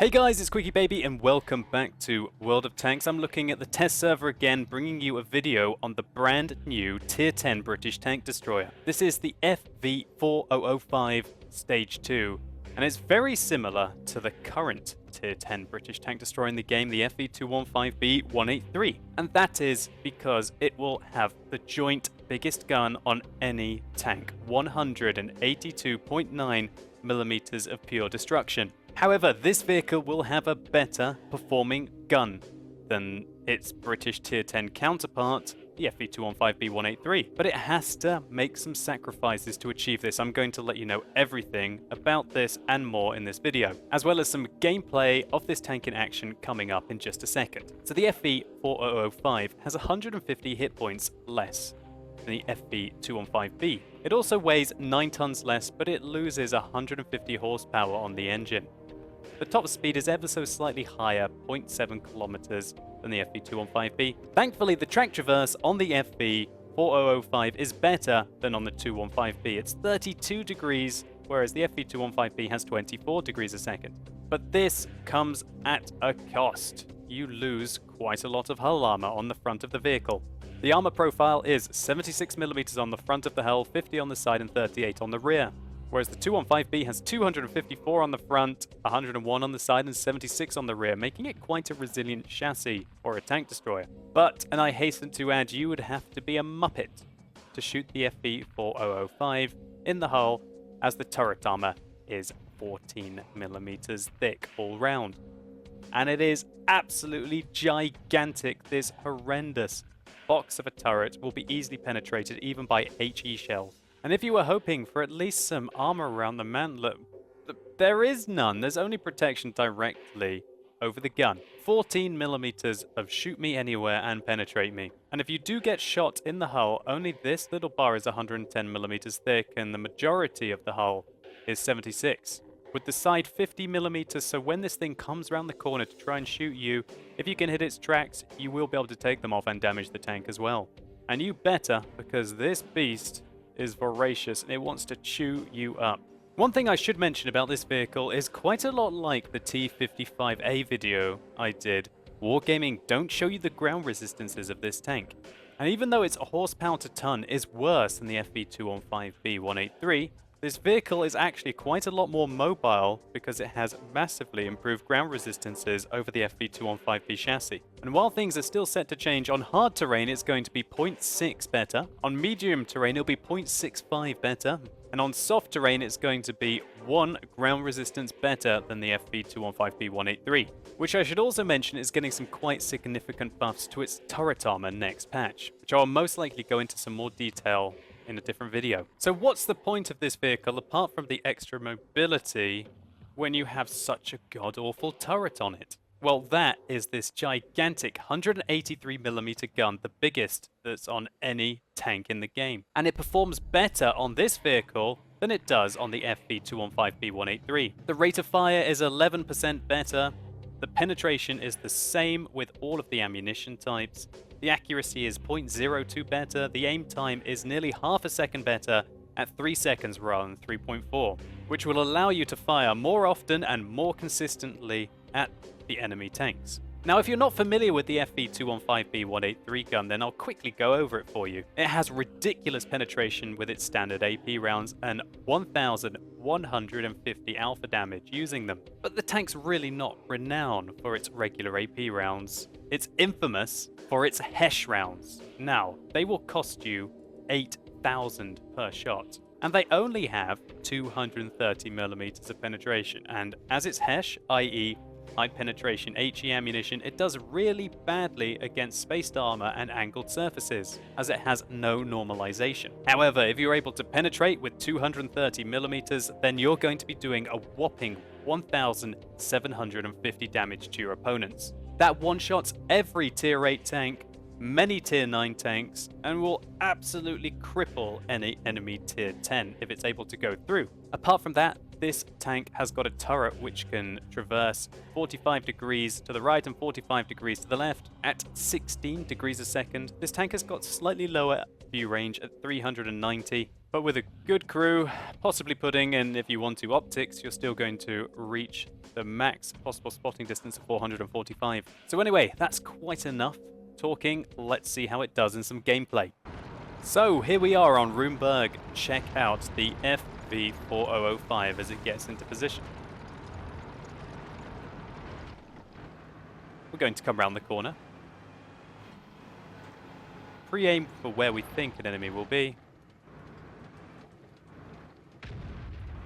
Hey guys, it's QuickyBaby and welcome back to World of Tanks. I'm looking at the test server again, bringing you a video on the brand new Tier 10 British tank destroyer. This is the FV4005 Stage 2, and it's very similar to the current Tier 10 British tank destroyer in the game, the FV215B183. And that is because it will have the joint biggest gun on any tank, 182.9 millimeters of pure destruction. However, this vehicle will have a better performing gun than its British Tier 10 counterpart, the FV215B183. But it has to make some sacrifices to achieve this. I'm going to let you know everything about this and more in this video, as well as some gameplay of this tank in action coming up in just a second. So the FV4005 has 150 hit points less than the FV215B. It also weighs 9 tons less, but it loses 150 horsepower on the engine. The top speed is ever so slightly higher, 0.7 kilometers, than the FV215B. Thankfully, the track traverse on the FV4005 is better than on the 215B. It's 32 degrees, whereas the FV215B has 24 degrees a second. But this comes at a cost. You lose quite a lot of hull armor on the front of the vehicle. The armor profile is 76mm on the front of the hull, 50 on the side, and 38 on the rear. Whereas the 215B has 254 on the front, 101 on the side, and 76 on the rear, making it quite a resilient chassis for a tank destroyer. But, and I hasten to add, you would have to be a muppet to shoot the FV4005 in the hull, as the turret armor is 14mm thick all round. And it is absolutely gigantic. This horrendous box of a turret will be easily penetrated even by HE shells. And if you were hoping for at least some armor around the mantlet, there is none. There's only protection directly over the gun. 14mm of shoot me anywhere and penetrate me. And if you do get shot in the hull, only this little bar is 110mm thick, and the majority of the hull is 76. With the side 50mm, so when this thing comes around the corner to try and shoot you, if you can hit its tracks, you will be able to take them off and damage the tank as well. And you better, because this beast is voracious and it wants to chew you up. One thing I should mention about this vehicle is quite a lot like the T55A video I did. Wargaming don't show you the ground resistances of this tank. And even though its horsepower to ton is worse than the FV215B183, this vehicle is actually quite a lot more mobile because it has massively improved ground resistances over the FV215B chassis. And while things are still set to change, on hard terrain it's going to be 0.6 better, on medium terrain it'll be 0.65 better, and on soft terrain it's going to be 1 ground resistance better than the FV215B183. Which I should also mention is getting some quite significant buffs to its turret armor next patch, which I'll most likely go into some more detail in a different video. So what's the point of this vehicle apart from the extra mobility when you have such a god-awful turret on it? Well, that is this gigantic 183mm gun, the biggest that's on any tank in the game. And it performs better on this vehicle than it does on the FV215B183. The rate of fire is 11% better. The penetration is the same with all of the ammunition types. The accuracy is 0.02 better. The aim time is nearly half a second better at 3 seconds rather than 3.4, which will allow you to fire more often and more consistently at the enemy tanks. Now, if you're not familiar with the FV215B183 gun, then I'll quickly go over it for you. It has ridiculous penetration with its standard AP rounds and 1,150 alpha damage using them. But the tank's really not renowned for its regular AP rounds. It's infamous for its HESH rounds. Now, they will cost you 8,000 per shot. And they only have 230mm of penetration. And as it's HESH, i.e. high penetration HE ammunition, it does really badly against spaced armor and angled surfaces, as it has no normalization. However, if you're able to penetrate with 230mm, then you're going to be doing a whopping 1,750 damage to your opponents. That one-shots every tier 8 tank, many tier 9 tanks, and will absolutely cripple any enemy tier 10 if it's able to go through. Apart from that, this tank has got a turret which can traverse 45 degrees to the right and 45 degrees to the left at 16 degrees a second. This tank has got slightly lower view range at 390, But with a good crew, possibly putting in, if you want to, optics, you're still going to reach the max possible spotting distance of 445. So anyway, that's quite enough talking. Let's see how it does in some gameplay. So here we are on Roomberg. Check out the FV4005 as it gets into position. We're going to come round the corner. Pre-aim for where we think an enemy will be.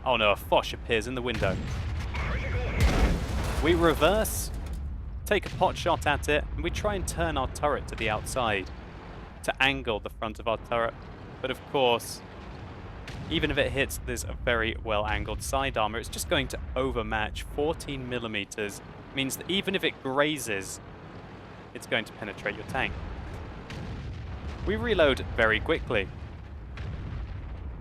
Oh no, a Foch appears in the window. We reverse, take a pot shot at it, and we try and turn our turret to the outside to angle the front of our turret. But of course, even if it hits this very well angled side armor, it's just going to overmatch. 14 millimeters means that even if it grazes, it's going to penetrate your tank. We reload very quickly.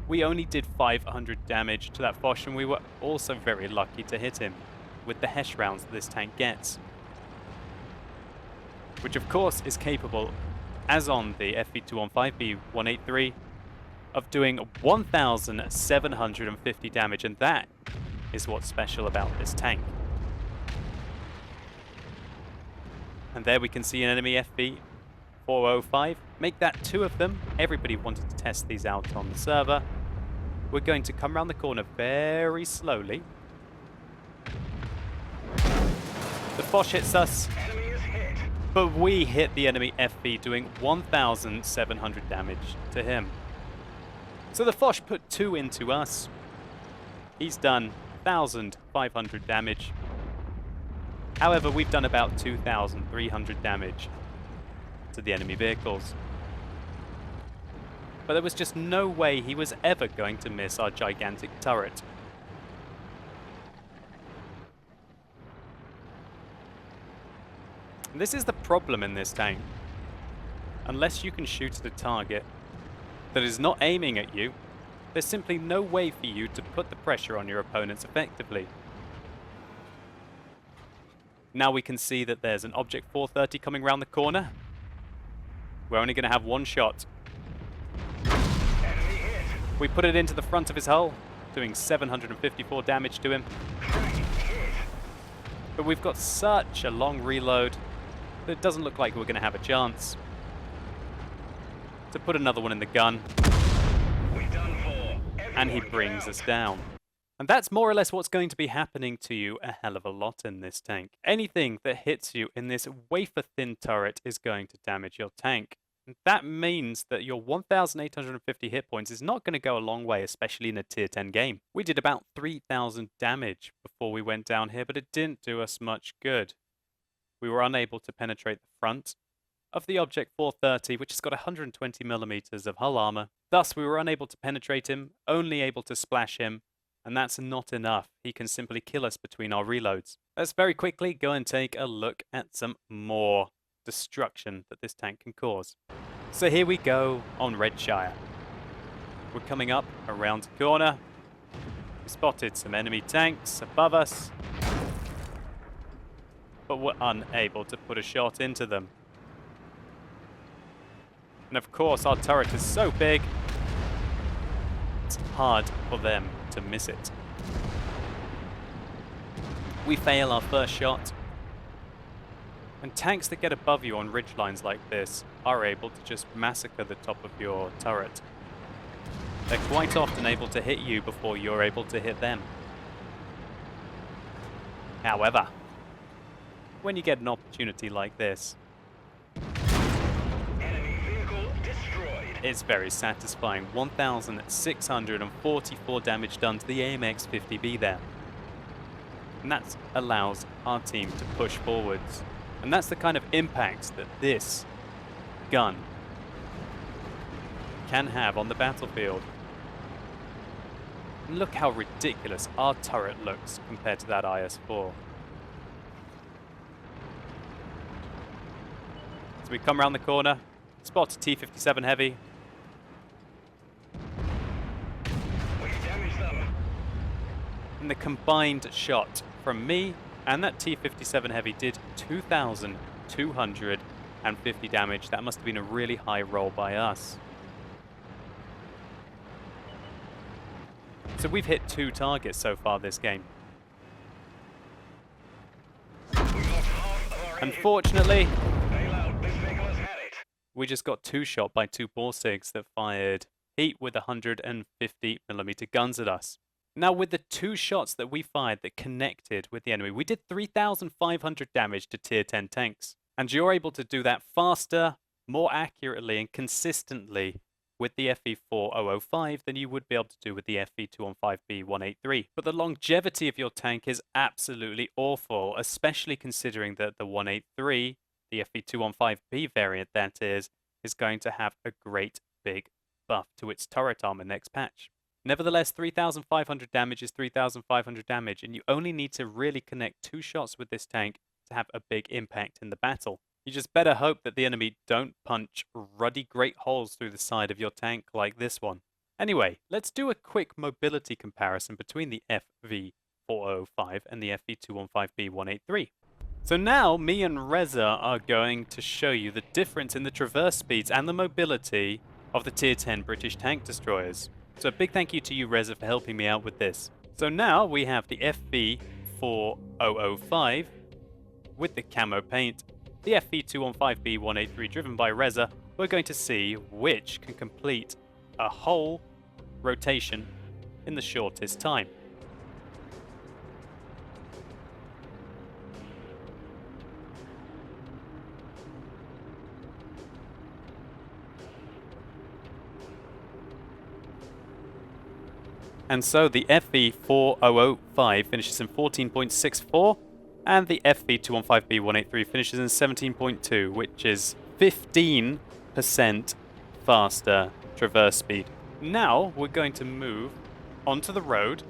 We only did 500 damage to that Foch, and we were also very lucky to hit him with the Hesh rounds that this tank gets. Which of course is capable, as on the FV4005B183, of doing 1,750 damage, and that is what's special about this tank. And there we can see an enemy FV4005. Make that 2 of them. Everybody wanted to test these out on the server. We're going to come around the corner very slowly. The Foch hits us, but we hit the enemy FV, doing 1,700 damage to him. So the Foch put 2 into us. He's done 1,500 damage. However, we've done about 2,300 damage to the enemy vehicles. But there was just no way he was ever going to miss our gigantic turret. And this is the problem in this tank. Unless you can shoot at a target that is not aiming at you, there's simply no way for you to put the pressure on your opponents effectively. Now we can see that there's an Object 430 coming around the corner. We're only going to have 1 shot. We put it into the front of his hull, doing 754 damage to him. But we've got such a long reload that it doesn't look like we're going to have a chance to put another one in the gun. And he brings us down. And that's more or less what's going to be happening to you a hell of a lot in this tank. Anything that hits you in this wafer-thin turret is going to damage your tank. And that means that your 1,850 hit points is not going to go a long way, especially in a tier 10 game. We did about 3,000 damage before we went down here, but it didn't do us much good. We were unable to penetrate the front of the Object 430, which has got 120 millimeters of hull armor. Thus, we were unable to penetrate him, only able to splash him, and that's not enough. He can simply kill us between our reloads. Let's very quickly go and take a look at some more destruction that this tank can cause. So here we go on Redshire. We're coming up around the corner. We spotted some enemy tanks above us, but we're unable to put a shot into them. And of course our turret is so big, it's hard for them to miss it. We fail our first shot. And tanks that get above you on ridge lines like this are able to just massacre the top of your turret. They're quite often able to hit you before you're able to hit them. However, when you get an opportunity like this, enemy vehicle destroyed. It's very satisfying. 1,644 damage done to the AMX-50B there. And that allows our team to push forwards. And that's the kind of impact that this gun can have on the battlefield. And look how ridiculous our turret looks compared to that IS-4. So we come around the corner, spot a T-57 Heavy. We damaged them. And the combined shot from me and that T-57 Heavy did 2,250 damage. That must have been a really high roll by us. So we've hit 2 targets so far this game. We've lost half of our engine. Unfortunately, Bail out. This vehicle has had it. we just got 2-shot by 2 Borsigs that fired heat with 150mm guns at us. Now, with the 2 shots that we fired that connected with the enemy, we did 3,500 damage to tier 10 tanks. And you're able to do that faster, more accurately, and consistently with the FV4005 than you would be able to do with the FV215B183. But the longevity of your tank is absolutely awful, especially considering that the 183, the FV215B variant that is going to have a great big buff to its turret armor next patch. Nevertheless, 3,500 damage is 3,500 damage, and you only need to really connect 2 shots with this tank to have a big impact in the battle. You just better hope that the enemy don't punch ruddy great holes through the side of your tank like this one. Anyway, let's do a quick mobility comparison between the FV4005 and the FV215B183. So now, me and Reza are going to show you the difference in the traverse speeds and the mobility of the Tier 10 British tank destroyers. So a big thank you to you, Reza, for helping me out with this. So now we have the FV4005 with the camo paint, the FV215B183 driven by Reza. We're going to see which can complete a whole rotation in the shortest time. And so the FV4005 finishes in 14.64, and the FV215B183 finishes in 17.2, which is 15% faster traverse speed. Now we're going to move onto the road,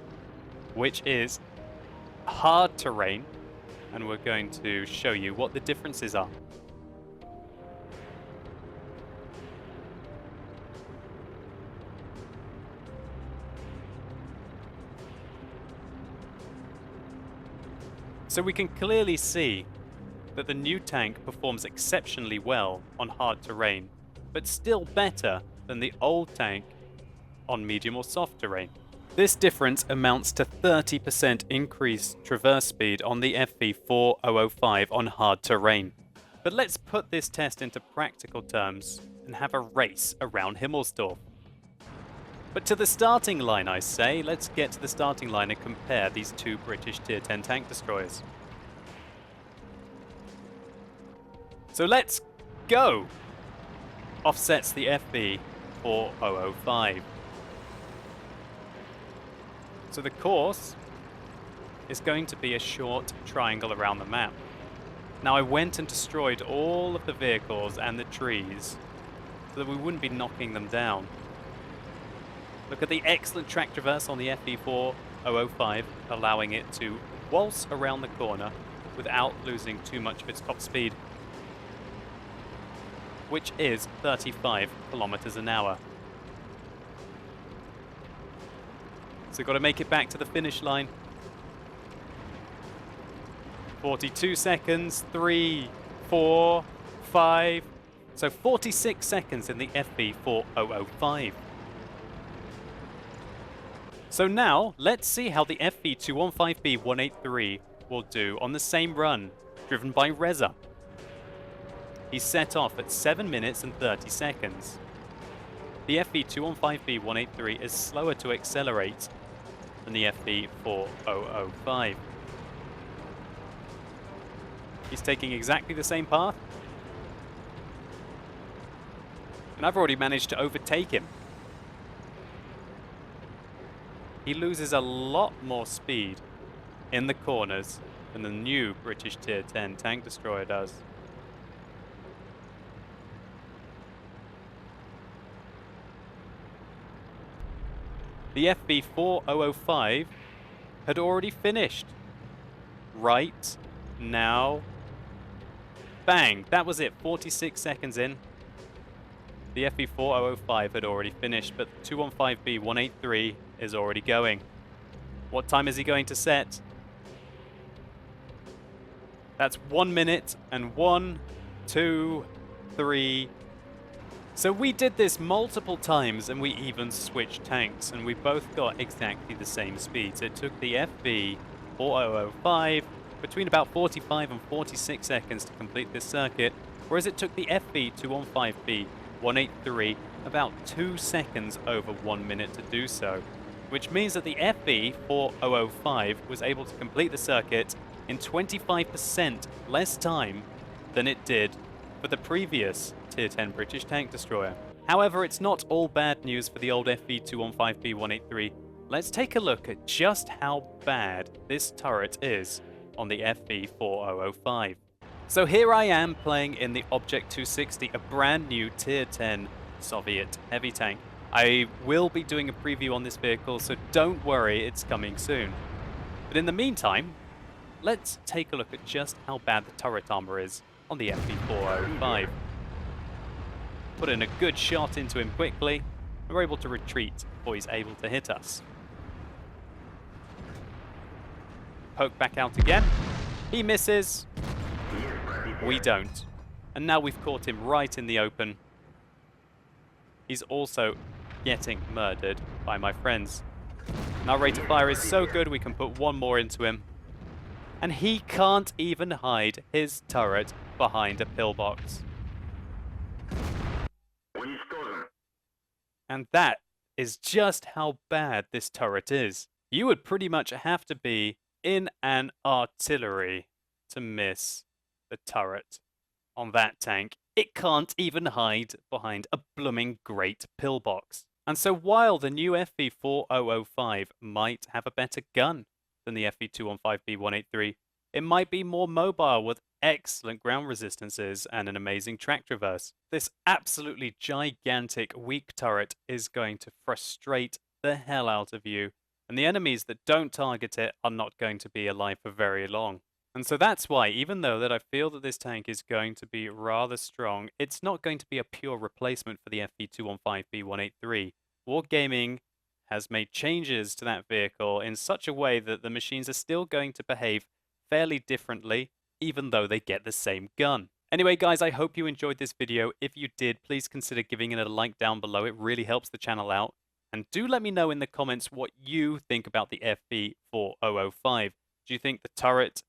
which is hard terrain, and we're going to show you what the differences are. So we can clearly see that the new tank performs exceptionally well on hard terrain, but still better than the old tank on medium or soft terrain. This difference amounts to 30% increased traverse speed on the FV4005 on hard terrain. But let's put this test into practical terms and have a race around Himmelsdorf. But to the starting line, I say. Let's get to the starting line and compare these 2 British Tier 10 tank destroyers. So let's go! Offsets the FV4005. So the course is going to be a short triangle around the map. Now I went and destroyed all of the vehicles and the trees so that we wouldn't be knocking them down. Look at the excellent track traverse on the FV4005, allowing it to waltz around the corner without losing too much of its top speed, which is 35 kilometers an hour. So got to make it back to the finish line. 42 seconds, 3, 4, 5. So 46 seconds in the FV4005. So now, let's see how the FV215B183 will do on the same run, driven by Reza. He set off at 7 minutes and 30 seconds. The FV215B183 is slower to accelerate than the FV4005. He's taking exactly the same path. And I've already managed to overtake him. He loses a lot more speed in the corners than the new British Tier 10 tank destroyer does. The FV4005 had already finished. Right now. Bang! That was it, 46 seconds in. The FV4005 had already finished, but the 215B183 is already going. What time is he going to set? That's 1 minute and 1, 2, 3, So we did this multiple times and we even switched tanks and we both got exactly the same speeds. It took the FV4005 between about 45 and 46 seconds to complete this circuit, whereas it took the FV215B183 about 2 seconds over 1 minute to do so, which means that the FV4005 was able to complete the circuit in 25% less time than it did for the previous Tier 10 British tank destroyer. However, it's not all bad news for the old FV215B183. Let's take a look at just how bad this turret is on the FV4005. So here I am playing in the Object 260, a brand new Tier 10 Soviet heavy tank. I will be doing a preview on this vehicle, so don't worry, it's coming soon. But in the meantime, let's take a look at just how bad the turret armor is on the FV4005. Put in a good shot into him quickly, and we're able to retreat before he's able to hit us. Poke back out again. He misses. We don't. And now we've caught him right in the open. He's also getting murdered by my friends. And our rate of fire is so good we can put one more into him. And he can't even hide his turret behind a pillbox. And that is just how bad this turret is. You would pretty much have to be in an artillery to miss the turret on that tank. It can't even hide behind a blooming great pillbox. And so while the new FV4005 might have a better gun than the FV215B183, it might be more mobile with excellent ground resistances and an amazing track traverse. This absolutely gigantic weak turret is going to frustrate the hell out of you, and the enemies that don't target it are not going to be alive for very long. And so that's why, even though that I feel that this tank is going to be rather strong, it's not going to be a pure replacement for the FV215B183. Wargaming has made changes to that vehicle in such a way that the machines are still going to behave fairly differently, even though they get the same gun. Anyway, guys, I hope you enjoyed this video. If you did, please consider giving it a like down below. It really helps the channel out. And do let me know in the comments what you think about the FV4005. Do you think the turret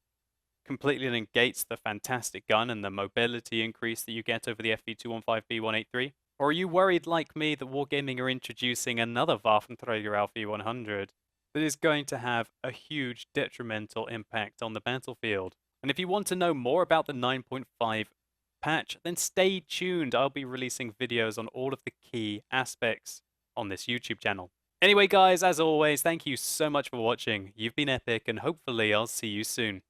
completely negates the fantastic gun and the mobility increase that you get over the FV215B183? Or are you worried, like me, that Wargaming are introducing another Waffenträger LV100 that is going to have a huge detrimental impact on the battlefield? And if you want to know more about the 9.5 patch, then stay tuned. I'll be releasing videos on all of the key aspects on this YouTube channel. Anyway, guys, as always, thank you so much for watching. You've been epic, and hopefully I'll see you soon.